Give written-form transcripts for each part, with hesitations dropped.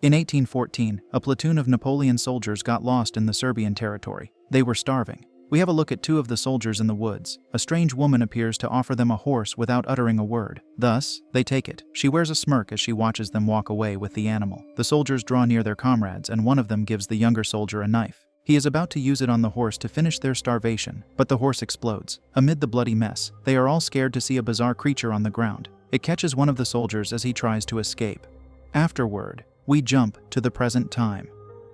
In 1814, a platoon of Napoleon soldiers got lost in the Serbian territory. They were starving. We have a look at two of the soldiers in the woods. A strange woman appears to offer them a horse without uttering a word. Thus, they take it. She wears a smirk as she watches them walk away with the animal. The soldiers draw near their comrades, and one of them gives the younger soldier a knife. He is about to use it on the horse to finish their starvation, but the horse explodes. Amid the bloody mess, they are all scared to see a bizarre creature on the ground. It catches one of the soldiers as he tries to escape. Afterward, we jump to the present time.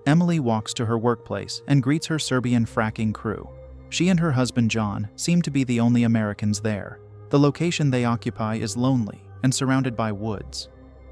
Emily walks to her workplace and greets her Serbian fracking crew. She and her husband John seem to be the only Americans there. The location they occupy is lonely and surrounded by woods.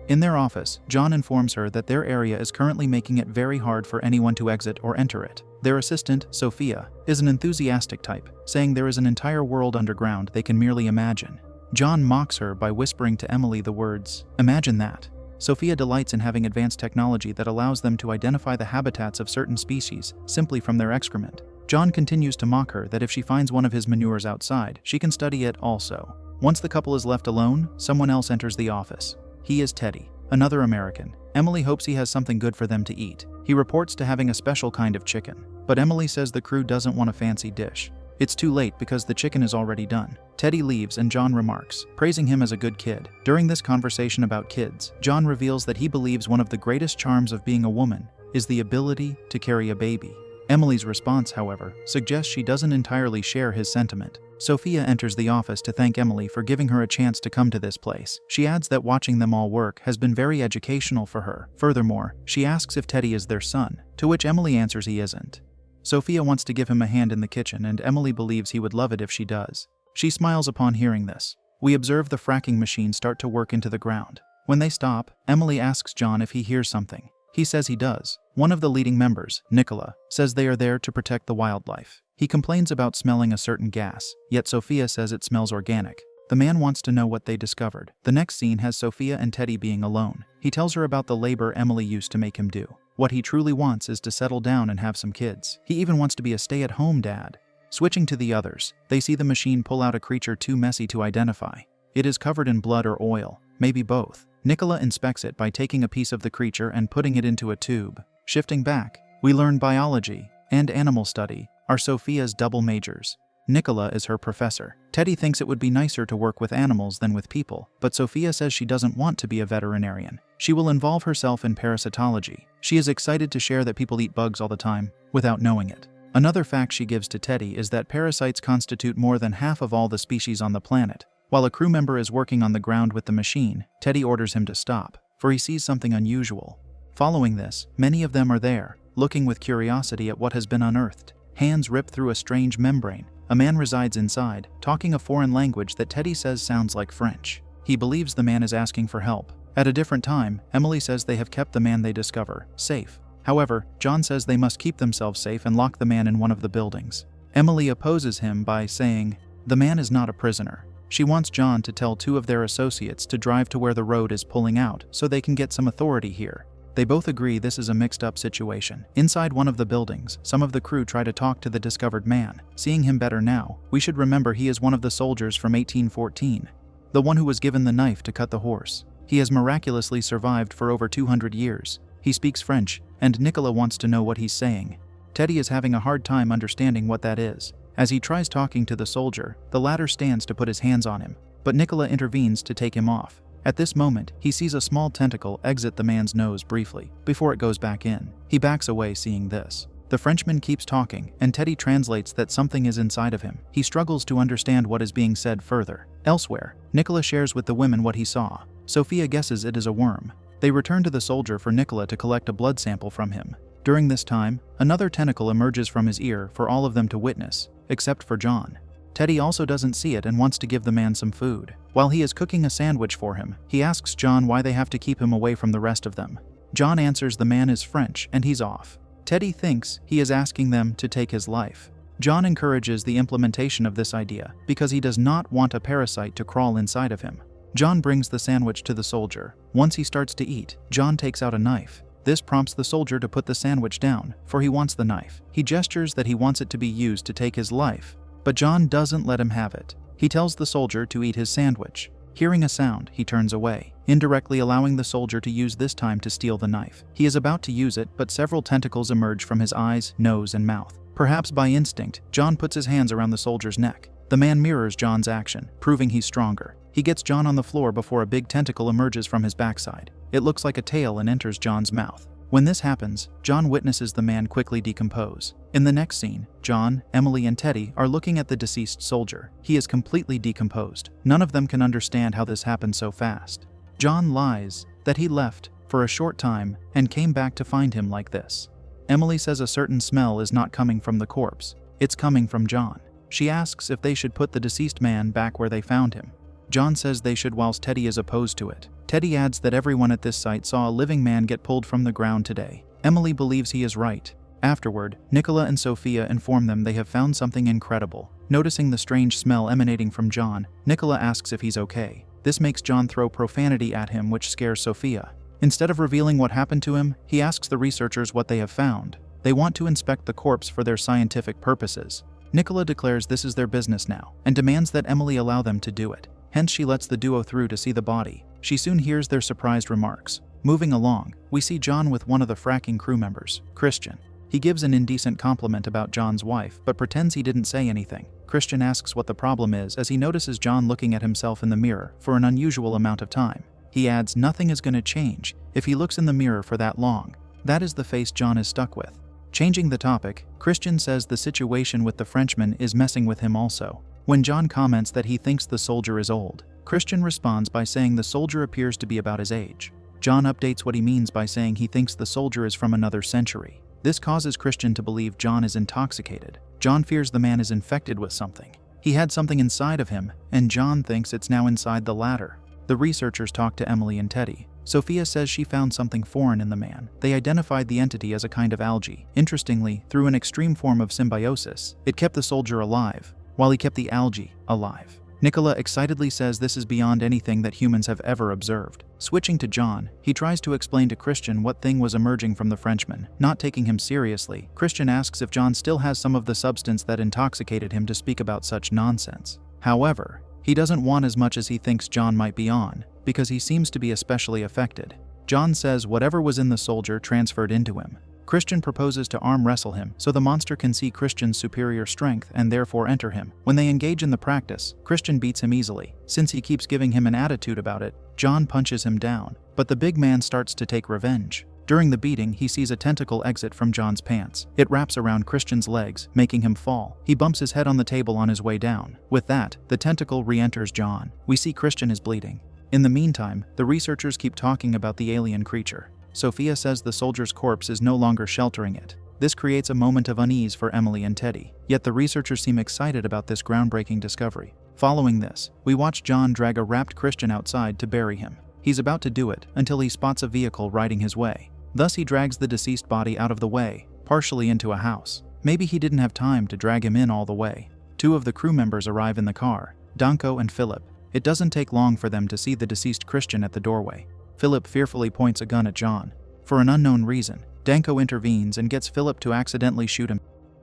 In their office, John informs her that their area is currently making it very hard for anyone to exit or enter it. Their assistant, Sophia, is an enthusiastic type, saying there is an entire world underground they can merely imagine. John mocks her by whispering to Emily the words, "Imagine that." Sophia delights in having advanced technology that allows them to identify the habitats of certain species simply from their excrement. John continues to mock her that if she finds one of his manures outside, she can study it also. Once the couple is left alone, someone else enters the office. He is Teddy, another American. Emily hopes he has something good for them to eat. He reports to having a special kind of chicken, but Emily says the crew doesn't want a fancy dish. It's too late because the chicken is already done. Teddy leaves and John remarks, praising him as a good kid. During this conversation about kids, John reveals that he believes one of the greatest charms of being a woman is the ability to carry a baby. Emily's response, however, suggests she doesn't entirely share his sentiment. Sophia enters the office to thank Emily for giving her a chance to come to this place. She adds that watching them all work has been very educational for her. Furthermore, she asks if Teddy is their son, to which Emily answers he isn't. Sophia wants to give him a hand in the kitchen, and Emily believes he would love it if she does. She smiles upon hearing this. We observe the fracking machine start to work into the ground. When they stop, Emily asks John if he hears something. He says he does. One of the leading members, Nicola, says they are there to protect the wildlife. He complains about smelling a certain gas, yet Sophia says it smells organic. The man wants to know what they discovered. The next scene has Sophia and Teddy being alone. He tells her about the labor Emily used to make him do. What he truly wants is to settle down and have some kids. He even wants to be a stay-at-home dad. Switching to the others, they see the machine pull out a creature too messy to identify. It is covered in blood or oil, maybe both. Nicola inspects it by taking a piece of the creature and putting it into a tube. Shifting back, we learn biology and animal study are Sophia's double majors. Nicola is her professor. Teddy thinks it would be nicer to work with animals than with people, but Sophia says she doesn't want to be a veterinarian. She will involve herself in parasitology. She is excited to share that people eat bugs all the time, without knowing it. Another fact she gives to Teddy is that parasites constitute more than half of all the species on the planet. While a crew member is working on the ground with the machine, Teddy orders him to stop, for he sees something unusual. Following this, many of them are there, looking with curiosity at what has been unearthed. Hands rip through a strange membrane. A man resides inside, talking a foreign language that Teddy says sounds like French. He believes the man is asking for help. At a different time, Emily says they have kept the man they discover safe. However, John says they must keep themselves safe and lock the man in one of the buildings. Emily opposes him by saying, the man is not a prisoner. She wants John to tell two of their associates to drive to where the road is pulling out so they can get some authority here. They both agree this is a mixed-up situation. Inside one of the buildings, some of the crew try to talk to the discovered man. Seeing him better now, we should remember he is one of the soldiers from 1814, the one who was given the knife to cut the horse. He has miraculously survived for over 200 years. He speaks French, and Nicola wants to know what he's saying. Teddy is having a hard time understanding what that is. As he tries talking to the soldier, the latter stands to put his hands on him, but Nicola intervenes to take him off. At this moment, he sees a small tentacle exit the man's nose briefly, before it goes back in. He backs away seeing this. The Frenchman keeps talking, and Teddy translates that something is inside of him. He struggles to understand what is being said further. Elsewhere, Nicola shares with the women what he saw. Sophia guesses it is a worm. They return to the soldier for Nicola to collect a blood sample from him. During this time, another tentacle emerges from his ear for all of them to witness, except for John. Teddy also doesn't see it and wants to give the man some food. While he is cooking a sandwich for him, he asks John why they have to keep him away from the rest of them. John answers the man is French and he's off. Teddy thinks he is asking them to take his life. John encourages the implementation of this idea because he does not want a parasite to crawl inside of him. John brings the sandwich to the soldier. Once he starts to eat, John takes out a knife. This prompts the soldier to put the sandwich down, for he wants the knife. He gestures that he wants it to be used to take his life, but John doesn't let him have it. He tells the soldier to eat his sandwich. Hearing a sound, he turns away. indirectly allowing the soldier to use this time to steal the knife. He is about to use it, but several tentacles emerge from his eyes, nose, and mouth. Perhaps by instinct, John puts his hands around the soldier's neck. The man mirrors John's action, proving he's stronger. He gets John on the floor before a big tentacle emerges from his backside. It looks like a tail and enters John's mouth. When this happens, John witnesses the man quickly decompose. In the next scene, John, Emily, and Teddy are looking at the deceased soldier. He is completely decomposed. None of them can understand how this happened so fast. John lies that he left for a short time and came back to find him like this. Emily says a certain smell is not coming from the corpse. It's coming from John. She asks if they should put the deceased man back where they found him. John says they should, whilst Teddy is opposed to it. Teddy adds that everyone at this site saw a living man get pulled from the ground today. Emily believes he is right. Afterward, Nicola and Sophia inform them they have found something incredible. Noticing the strange smell emanating from John, Nicola asks if he's okay. This makes John throw profanity at him, which scares Sophia. Instead of revealing what happened to him, he asks the researchers what they have found. They want to inspect the corpse for their scientific purposes. Nicola declares this is their business now, and demands that Emily allow them to do it. Hence she lets the duo through to see the body. She soon hears their surprised remarks. Moving along, we see John with one of the Fracking crew members, Christian. He gives an indecent compliment about John's wife, but pretends he didn't say anything. Christian asks what the problem is as he notices John looking at himself in the mirror for an unusual amount of time. He adds nothing is going to change if he looks in the mirror for that long. That is the face John is stuck with. Changing the topic, Christian says the situation with the Frenchman is messing with him also. When John comments that he thinks the soldier is old, Christian responds by saying the soldier appears to be about his age. John updates what he means by saying he thinks the soldier is from another century. This causes Christian to believe John is intoxicated. John fears the man is infected with something. He had something inside of him, and John thinks it's now inside the latter. The researchers talk to Emily and Teddy. Sophia says she found something foreign in the man. They identified the entity as a kind of algae. Interestingly, through an extreme form of symbiosis, it kept the soldier alive, while he kept the algae alive. Nicola excitedly says this is beyond anything that humans have ever observed. Switching to John, he tries to explain to Christian what thing was emerging from the Frenchman. Not taking him seriously, Christian asks if John still has some of the substance that intoxicated him to speak about such nonsense. However, he doesn't want as much as he thinks John might be on, because he seems to be especially affected. John says whatever was in the soldier transferred into him. Christian proposes to arm wrestle him so the monster can see Christian's superior strength and therefore enter him. When they engage in the practice, Christian beats him easily. Since he keeps giving him an attitude about it, John punches him down, but the big man starts to take revenge. During the beating, he sees a tentacle exit from John's pants. It wraps around Christian's legs, making him fall. He bumps his head on the table on his way down. With that, the tentacle re-enters John. We see Christian is bleeding. In the meantime, the researchers keep talking about the alien creature. Sophia says the soldier's corpse is no longer sheltering it. This creates a moment of unease for Emily and Teddy, yet the researchers seem excited about this groundbreaking discovery. Following this, we watch John drag a wrapped Christian outside to bury him. He's about to do it until he spots a vehicle riding his way. Thus he drags the deceased body out of the way, partially into a house. Maybe he didn't have time to drag him in all the way. Two of the crew members arrive in the car, Danko and Philip. It doesn't take long for them to see the deceased Christian at the doorway. Philip fearfully points a gun at John. For an unknown reason, Danko intervenes and gets Philip to accidentally shoot him.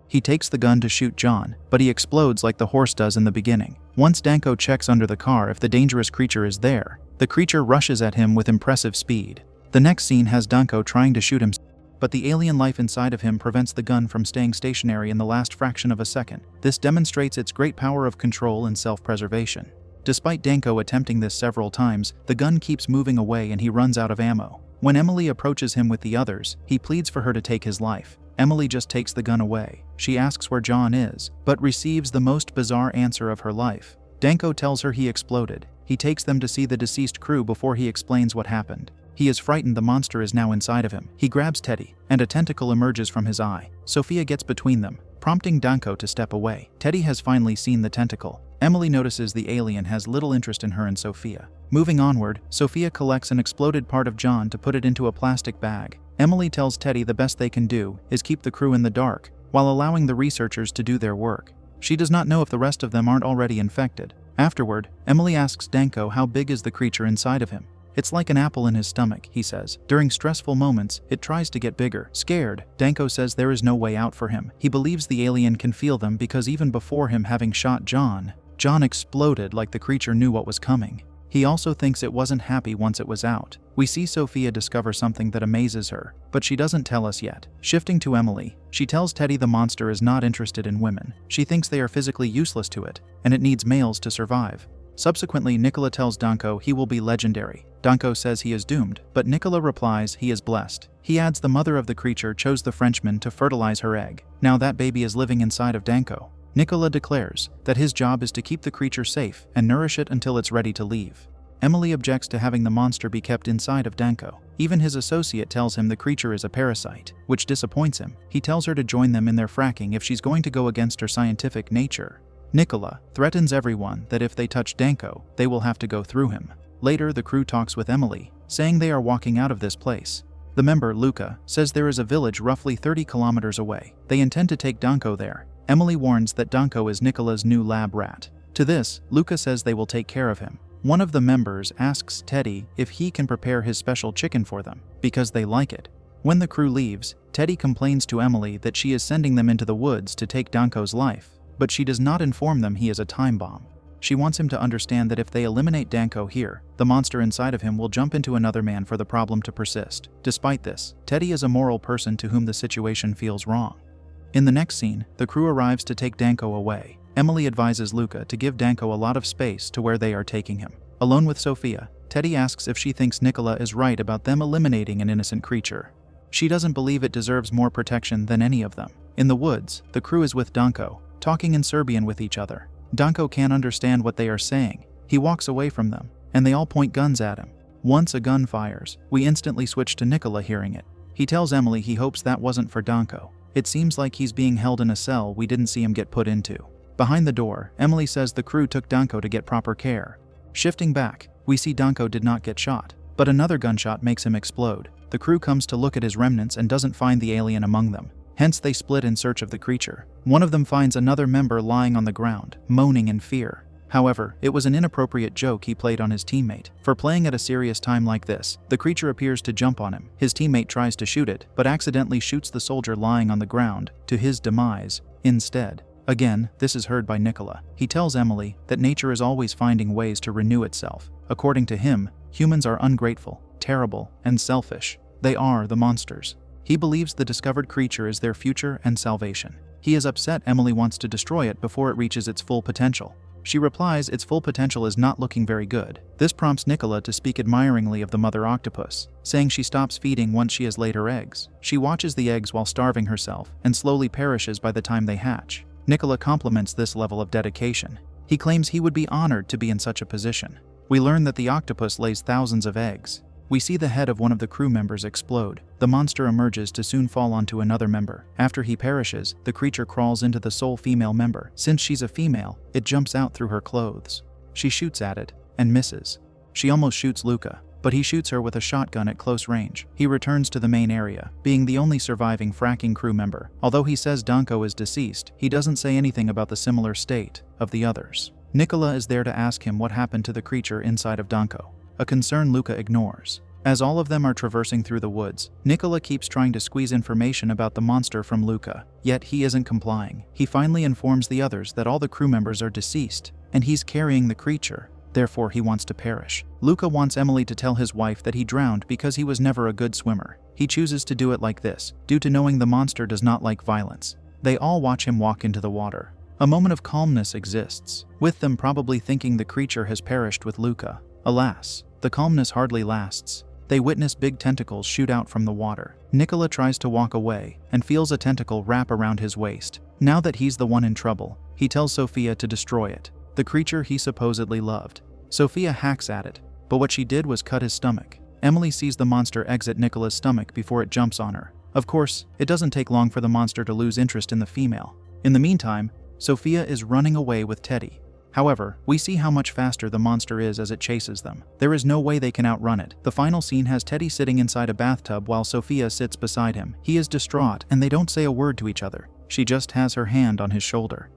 He takes the gun to shoot John, but he explodes like the horse does in the beginning. Once Danko checks under the car if the dangerous creature is there, the creature rushes at him with impressive speed. The next scene has Danko trying to shoot him, but the alien life inside of him prevents the gun from staying stationary in the last fraction of a second. This demonstrates its great power of control and self-preservation. Despite Danko attempting this several times, the gun keeps moving away and he runs out of ammo. When Emily approaches him with the others, he pleads for her to take his life. Emily just takes the gun away. She asks where John is, but receives the most bizarre answer of her life. Danko tells her he exploded. He takes them to see the deceased crew before he explains what happened. He is frightened the monster is now inside of him. He grabs Teddy, and a tentacle emerges from his eye. Sophia gets between them, prompting Danko to step away. Teddy has finally seen the tentacle. Emily notices the alien has little interest in her and Sophia. Moving onward, Sophia collects an exploded part of John to put it into a plastic bag. Emily tells Teddy the best they can do is keep the crew in the dark, while allowing the researchers to do their work. She does not know if the rest of them aren't already infected. Afterward, Emily asks Danko how big is the creature inside of him. It's like an apple in his stomach, he says. During stressful moments, it tries to get bigger. Scared, Danko says there is no way out for him. He believes the alien can feel them because even before him having shot John exploded like the creature knew what was coming. He also thinks it wasn't happy once it was out. We see Sophia discover something that amazes her, but she doesn't tell us yet. Shifting to Emily, she tells Teddy the monster is not interested in women. She thinks they are physically useless to it, and it needs males to survive. Subsequently, Nicola tells Danko he will be legendary. Danko says he is doomed, but Nicola replies he is blessed. He adds the mother of the creature chose the Frenchman to fertilize her egg. Now that baby is living inside of Danko. Nicola declares that his job is to keep the creature safe and nourish it until it's ready to leave. Emily objects to having the monster be kept inside of Danko. Even his associate tells him the creature is a parasite, which disappoints him. He tells her to join them in their fracking if she's going to go against her scientific nature. Nicola threatens everyone that if they touch Danko, they will have to go through him. Later, the crew talks with Emily, saying they are walking out of this place. The member, Luca, says there is a village roughly 30 kilometers away. They intend to take Danko there. Emily warns that Danko is Nicola's new lab rat. To this, Luca says they will take care of him. One of the members asks Teddy if he can prepare his special chicken for them, because they like it. When the crew leaves, Teddy complains to Emily that she is sending them into the woods to take Danko's life, but she does not inform them he is a time bomb. She wants him to understand that if they eliminate Danko here, the monster inside of him will jump into another man for the problem to persist. Despite this, Teddy is a moral person to whom the situation feels wrong. In the next scene, the crew arrives to take Danko away. Emily advises Luca to give Danko a lot of space to where they are taking him. Alone with Sophia, Teddy asks if she thinks Nicola is right about them eliminating an innocent creature. She doesn't believe it deserves more protection than any of them. In the woods, the crew is with Danko, talking in Serbian with each other. Danko can't understand what they are saying. He walks away from them, and they all point guns at him. Once a gun fires, we instantly switch to Nicola hearing it. He tells Emily he hopes that wasn't for Danko. It seems like he's being held in a cell we didn't see him get put into. Behind the door, Emily says the crew took Danko to get proper care. Shifting back, we see Danko did not get shot, but another gunshot makes him explode. The crew comes to look at his remnants and doesn't find the alien among them. Hence they split in search of the creature. One of them finds another member lying on the ground, moaning in fear. However, it was an inappropriate joke he played on his teammate. For playing at a serious time like this, the creature appears to jump on him. His teammate tries to shoot it, but accidentally shoots the soldier lying on the ground, to his demise, instead. Again, this is heard by Nicola. He tells Emily that nature is always finding ways to renew itself. According to him, humans are ungrateful, terrible, and selfish. They are the monsters. He believes the discovered creature is their future and salvation. He is upset Emily wants to destroy it before it reaches its full potential. She replies its full potential is not looking very good. This prompts Nicola to speak admiringly of the mother octopus, saying she stops feeding once she has laid her eggs. She watches the eggs while starving herself and slowly perishes by the time they hatch. Nicola compliments this level of dedication. He claims he would be honored to be in such a position. We learn that the octopus lays thousands of eggs. We see the head of one of the crew members explode. The monster emerges to soon fall onto another member. After he perishes, the creature crawls into the sole female member. Since she's a female, it jumps out through her clothes. She shoots at it and misses. She almost shoots Luca, but he shoots her with a shotgun at close range. He returns to the main area, being the only surviving Fracking crew member. Although he says Danko is deceased, he doesn't say anything about the similar state of the others. Nicola is there to ask him what happened to the creature inside of Danko, a concern Luca ignores. As all of them are traversing through the woods, Nicola keeps trying to squeeze information about the monster from Luca, yet he isn't complying. He finally informs the others that all the crew members are deceased, and he's carrying the creature. Therefore, he wants to perish. Luca wants Emily to tell his wife that he drowned because he was never a good swimmer. He chooses to do it like this, due to knowing the monster does not like violence. They all watch him walk into the water. A moment of calmness exists, with them probably thinking the creature has perished with Luca. Alas, the calmness hardly lasts. They witness big tentacles shoot out from the water. Nicola tries to walk away and feels a tentacle wrap around his waist. Now that he's the one in trouble, he tells Sophia to destroy it, the creature he supposedly loved. Sophia hacks at it, but what she did was cut his stomach. Emily sees the monster exit Nicola's stomach before it jumps on her. Of course, it doesn't take long for the monster to lose interest in the female. In the meantime, Sophia is running away with Teddy. However, we see how much faster the monster is as it chases them. There is no way they can outrun it. The final scene has Teddy sitting inside a bathtub while Sophia sits beside him. He is distraught and they don't say a word to each other. She just has her hand on his shoulder.